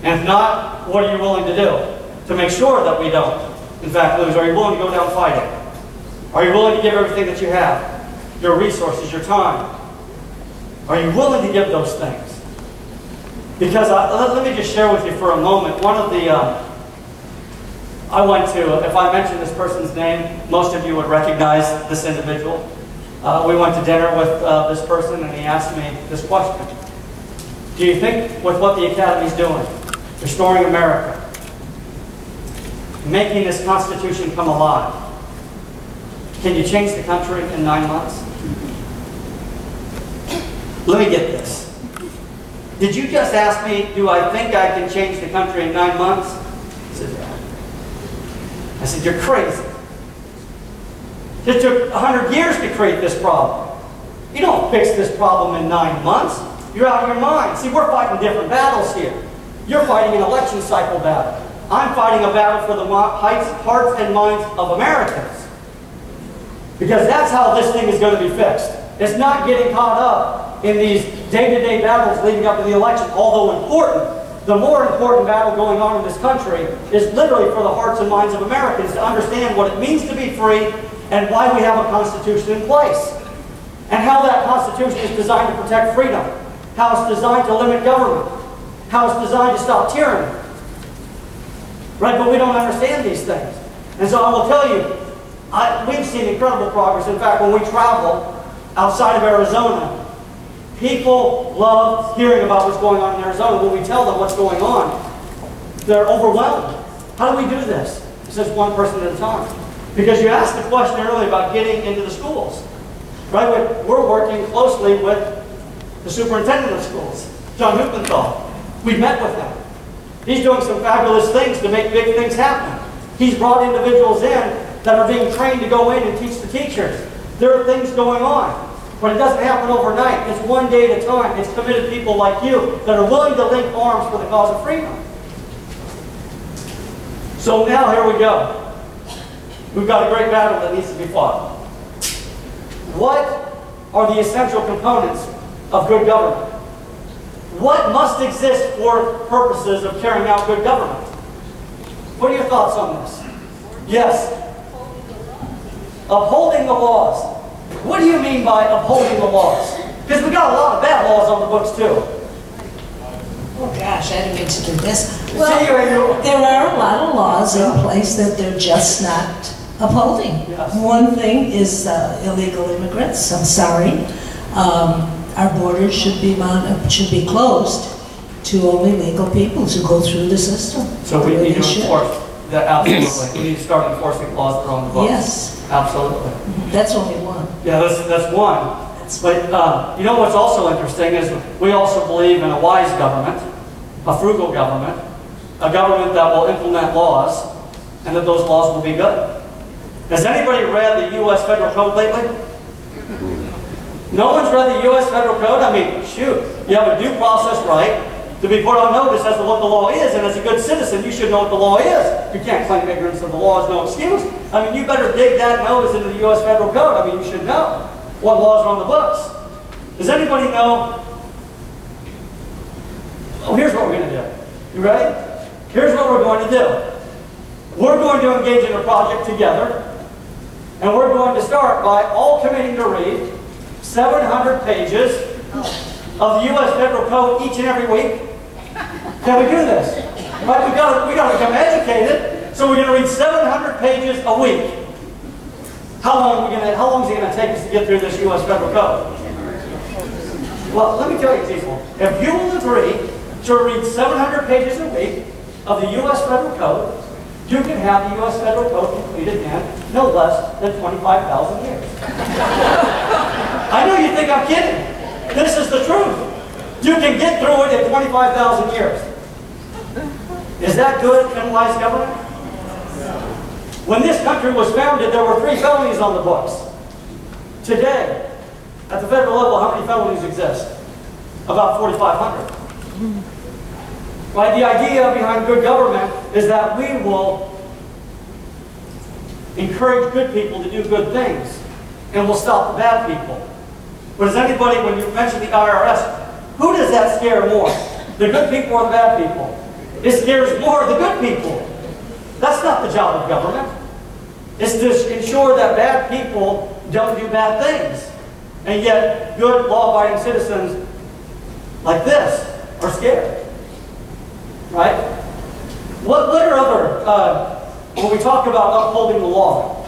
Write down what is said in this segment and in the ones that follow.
And if not, what are you willing to do to make sure that we don't, in fact, lose? Are you willing to go down fighting? Are you willing to give everything that you have? Your resources, your time? Are you willing to give those things? Because let me just share with you for a moment. One of the, I went to, if I mention this person's name, most of you would recognize this individual. We went to dinner with this person and he asked me this question. Do you think with what the Academy's doing, restoring America, making this Constitution come alive, can you change the country in 9 months? Let me get this. Did you just ask me, do I think I can change the country in 9 months? He said, yeah. I said, you're crazy. It took 100 years to create this problem. You don't fix this problem in 9 months. You're out of your mind. See, we're fighting different battles here. You're fighting an election cycle battle. I'm fighting a battle for the hearts and minds of Americans. Because that's how this thing is going to be fixed. It's not getting caught up in these day-to-day battles leading up to the election, although important. The more important battle going on in this country is literally for the hearts and minds of Americans to understand what it means to be free and why we have a Constitution in place. And how that Constitution is designed to protect freedom. How it's designed to limit government. How it's designed to stop tyranny. Right? But we don't understand these things. And so I will tell you, we've seen incredible progress. In fact, when we travel outside of Arizona, people love hearing about what's going on in Arizona. When we tell them what's going on, they're overwhelmed. How do we do this? It's just one person at a time. Because you asked the question earlier about getting into the schools. Right? We're working closely with the superintendent of schools, John Huppenthal. We've met with him. He's doing some fabulous things to make big things happen. He's brought individuals in that are being trained to go in and teach the teachers. There are things going on. But it doesn't happen overnight. It's one day at a time. It's committed people like you that are willing to link arms for the cause of freedom. So now here we go. We've got a great battle that needs to be fought. What are the essential components of good government? What must exist for purposes of carrying out good government? What are your thoughts on this? Yes. Upholding the laws. What do you mean by upholding the laws? Because we got a lot of bad laws on the books too. Oh gosh, I didn't mean to do this. Well, there are a lot of laws in place that they're just not upholding. Yes. One thing is illegal immigrants. I'm sorry. Our borders should be closed to only legal people who go through the system. So we need to enforce that, absolutely. We need to start enforcing laws that are on the books. Yes. Absolutely. That's only one. Yeah, that's one. But you know what's also interesting is we also believe in a wise government, a frugal government, a government that will implement laws, and that those laws will be good. Has anybody read the U.S. Federal Code lately? No one's read the U.S. Federal Code? I mean, shoot, you have a due process right to be put on notice as to what the law is, and as a good citizen, you should know what the law is. You can't claim ignorance of the law is no excuse. I mean, you better dig that nose into the U.S. Federal Code. I mean, you should know what laws are on the books. Does anybody know? Oh, here's what we're going to do. You ready? Here's what we're going to do. We're going to engage in a project together, and we're going to start by all committing to read 700 pages of the U.S. Federal Code each and every week. Can we do this? Right? We got to become educated, so we're going to read 700 pages a week. How long is it going to take us to get through this U.S. Federal Code? Well, let me tell you, people, if you will agree to read 700 pages a week of the U.S. Federal Code, you can have the U.S. Federal Code completed in no less than 25,000 years. I know you think I'm kidding. This is the truth. You can get through it in 25,000 years. Is that good criminalized government? When this country was founded, there were 3 felonies on the books. Today, at the federal level, how many felonies exist? About 4,500. Right? The idea behind good government is that we will encourage good people to do good things, and we'll stop the bad people. But does anybody, when you mention the IRS, who does that scare more? The good people or the bad people? It scares more of the good people. That's not the job of government. It's to ensure that bad people don't do bad things. And yet, good, law-abiding citizens like this are scared. Right? What are other, when we talk about upholding the law,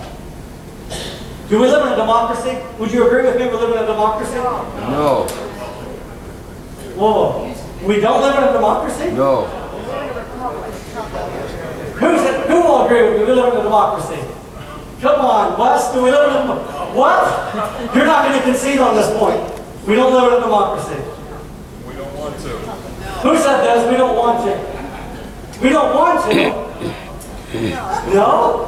do we live in a democracy? Would you agree with me we live in a democracy? No. Whoa. We don't live in a democracy? No. Who will agree with me we live in a democracy? Come on, Wes, do we live in a what? You're not going to concede on this point. We don't live in a democracy. We don't want to. Who said this? We don't want to. We don't want to. No?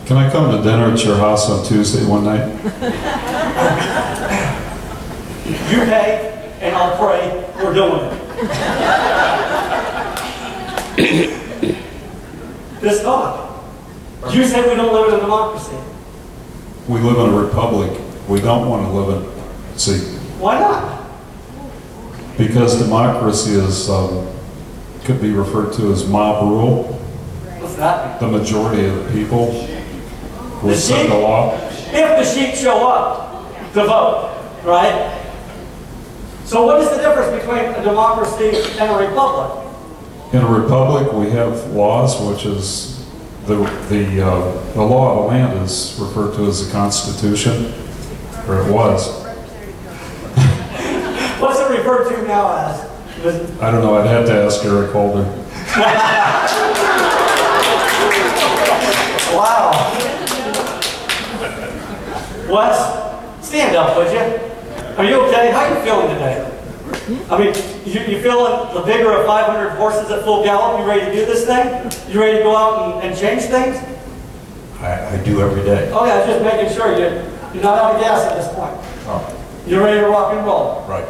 Can I come to dinner at your house on Tuesday one night? You pay, and I'll pray. We're doing it. This thought. You say we don't live in a democracy. We live in a republic. We don't want to live in, see, Why not? because democracy is, could be referred to as mob rule. What's that The majority of the people will The set sheep? the law. If the sheep show up to vote, right? So what is the difference between a democracy and a republic? In a republic, we have laws, which is the law of the land is referred to as the Constitution, or it was. What's it referred to now as? I don't know. I'd have to ask Eric Holder. Wow. Wes, stand up, would you? Are you okay? How are you feeling today? I mean, you feeling the vigor of 500 horses at full gallop? You ready to do this thing? You ready to go out and change things? I do every day. Oh yeah, just making sure you're not out of gas at this point. Oh, You're ready to rock and roll. right.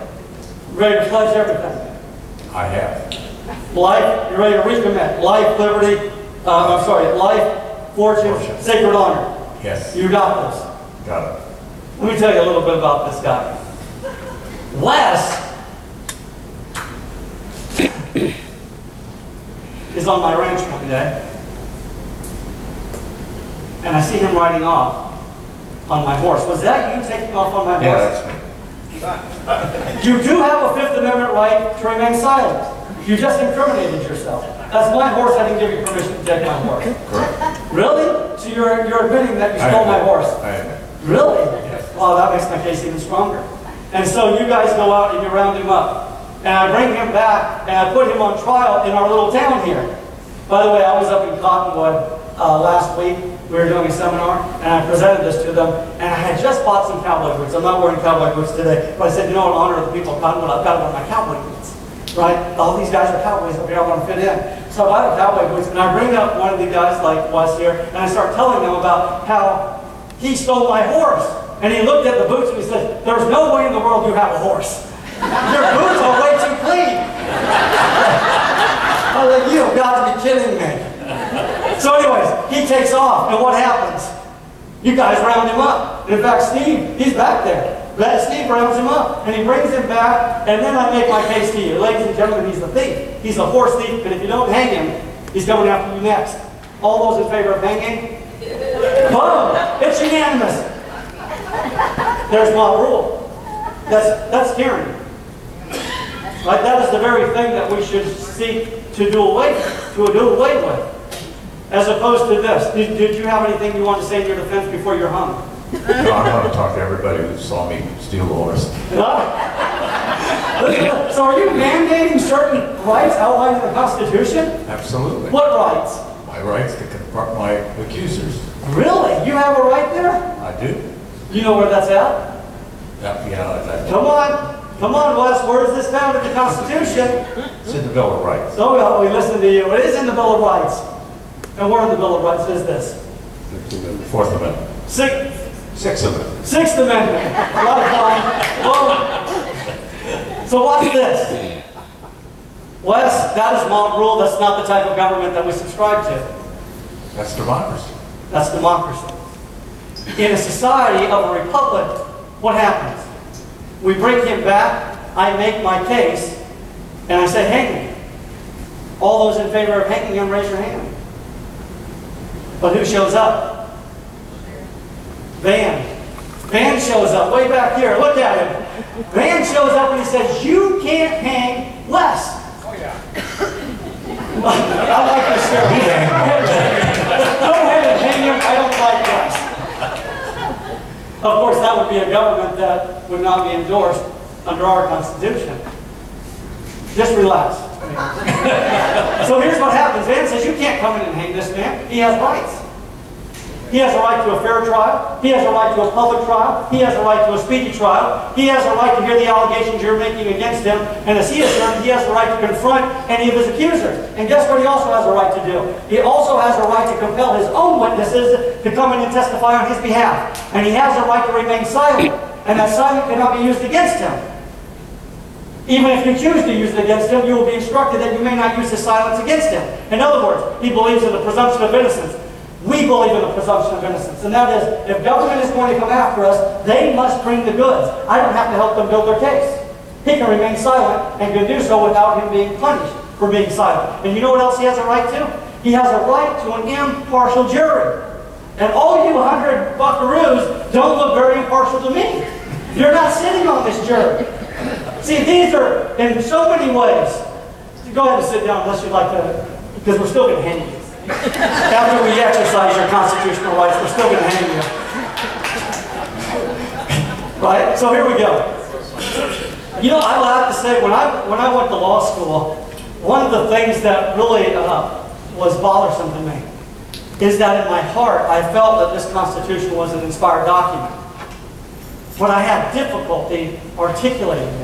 Ready to pledge everything. I have. Life, you're ready to recommit. Life, liberty, life, fortune, sacred honor. Yes. You got this. Got it. Let me tell you a little bit about this guy. Wes is on my ranch one day, and I see him riding off on my horse. Was that you taking off on my horse? Yeah, that's me. You do have a Fifth Amendment right to remain silent. You just incriminated yourself. That's my horse. I didn't give you permission to take my horse. Correct. Really? So you're admitting that you I stole my admit. horse? I admit. Really? Yes. Well, that makes my case even stronger. And so you guys go out and you round him up. And I bring him back and I put him on trial in our little town here. By the way, I was up in Cottonwood last week. We were doing a seminar and I presented this to them. And I had just bought some cowboy boots. I'm not wearing cowboy boots today. But I said, you know, in honor of the people of Cottonwood, I've got to wear my cowboy boots. Right? All these guys are cowboys up here. I want to fit in. So I buy the cowboy boots and I bring up one of the guys like Wes here and I start telling them about how he stole my horse. And he looked at the boots and he said, there's no way in the world you have a horse. Your boots are way too clean. I was like, you've got to be kidding me. So anyways, he takes off, and what happens? You guys round him up. In fact, Steve, he's back there. Steve rounds him up, and he brings him back, and then I make my case to you. Ladies and gentlemen, he's the thief. He's a horse thief, and if you don't hang him, he's coming after you next. All those in favor of hanging? Boom! It's unanimous. There's mob rule. That's tyranny. Right? That is the very thing that we should seek to do away with. As opposed to this. Did you have anything you want to say in your defense before you're hung? No, I want to talk to everybody who saw me steal the horse. So are you mandating certain rights outlined in the Constitution? Absolutely. What rights? My rights to confront my accusers. Really? You have a right there? I do. You know where that's at? Yeah, Come on, Wes. Where is this found in the Constitution? it's in the Bill of Rights. So well, we listen to you. It is in the Bill of Rights. And where in the Bill of Rights is this? Fourth Amendment. Sixth Amendment. Sixth Amendment. A lot of fun. Well, so watch this. Wes, that is mob rule. That's not the type of government that we subscribe to. That's democracy. That's democracy. In a society of a republic, what happens? We bring him back, I make my case, and I say, hang him. All those in favor of hanging him, raise your hand. But who shows up? Van. Van shows up way back here. Look at him. Van shows up and he says, you can't hang Wes. Oh, yeah. I like this sheriff. Go ahead and hang him. I don't like Wes. Of course, that would be a government that would not be endorsed under our Constitution. Just relax. So here's what happens. Van says, you can't come in and hang this man. He has rights. He has a right to a fair trial. He has a right to a public trial. He has a right to a speedy trial. He has a right to hear the allegations you're making against him. And as he asserted, he has the right to confront any of his accusers. And guess what he also has a right to do? He also has a right to compel his own witnesses to come in and testify on his behalf. And he has a right to remain silent. And that silence cannot be used against him. Even if you choose to use it against him, you will be instructed that you may not use his silence against him. In other words, he believes in the presumption of innocence. We believe in the presumption of innocence. And that is, if government is going to come after us, they must bring the goods. I don't have to help them build their case. He can remain silent and can do so without him being punished for being silent. And you know what else he has a right to? He has a right to an impartial jury. And all you 100 buckaroos don't look very impartial to me. You're not sitting on this jury. See, these are, in so many ways, go ahead and sit down unless you'd like to, because we're still going to hang you. After we exercise your constitutional rights, we're still going to hang you. Right? So here we go. You know, I will have to say, when I went to law school, one of the things that really was bothersome to me is that in my heart, I felt that this Constitution was an inspired document. But I had difficulty articulating it.